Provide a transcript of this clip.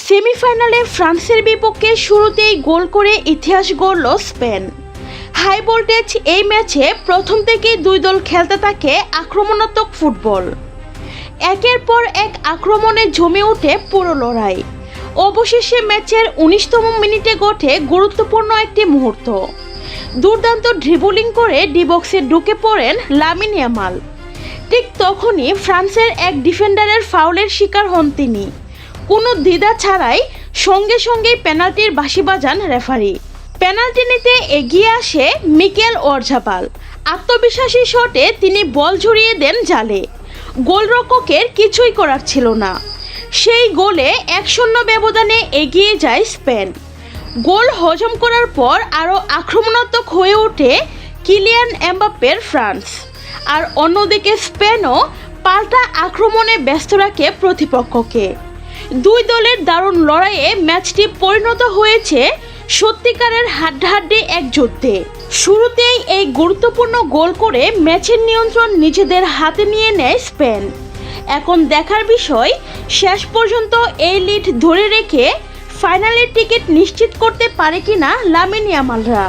সেমিফাইনালে ফ্রান্সের বিপক্ষে শুরুতেই গোল করে ইতিহাস গড়ল স্পেন। হাই ভোল্টেজ এই ম্যাচে প্রথম থেকেই দুই দল খেলতে থাকে আক্রমণাত্মক ফুটবল। একের পর এক আক্রমণে জমে ওঠে পুরো লড়াই। অবশেষে ম্যাচের 19তম মিনিটে ঘটে গুরুত্বপূর্ণ একটি মুহূর্ত। দুর্দান্ত ড্রিবলিং করে ডি বক্সে ঢুকে পড়েন লামিন ইয়ামাল। ঠিক তখনই ফ্রান্সের এক ডিফেন্ডারের ফাউলের শিকার হন তিনি। কোনো দ্বিধা ছাড়াই সঙ্গে সঙ্গেই পেনাল্টির বাঁশি বাজান রেফারি। পেনাল্টি নিতে এগিয়ে আসে মিকেল ওয়ারজাবাল। আত্মবিশ্বাসী শটে তিনি বল ঝরিয়ে দেন জালে। গোলরক্ষকের কিছুই করার ছিল না। সেই গোলে 1-0 ব্যবধানে এগিয়ে যায় স্পেন। গোল হজম করার পর আরও আক্রমণাত্মক হয়ে ওঠে কিলিয়ান এমবাপ্পের ফ্রান্স। আর অন্যদিকে স্পেনও পাল্টা আক্রমণে ব্যস্ত রাখে প্রতিপক্ষকে। দুই দলের দারুণ লড়াইয়ে ম্যাচটি পরিণত হয়েছে সত্যিকারের হাড্ডাহাড্ডি এক যুদ্ধে। শুরুতেই এই গুরুত্বপূর্ণ গোল করে ম্যাচের নিয়ন্ত্রণ নিজেদের হাতে নিয়ে নেয় স্পেন। এখন দেখার বিষয় শেষ পর্যন্ত এই লিড ধরে রেখে ফাইনালের টিকিট নিশ্চিত করতে পারে কিনা লামিন ইয়ামালরা।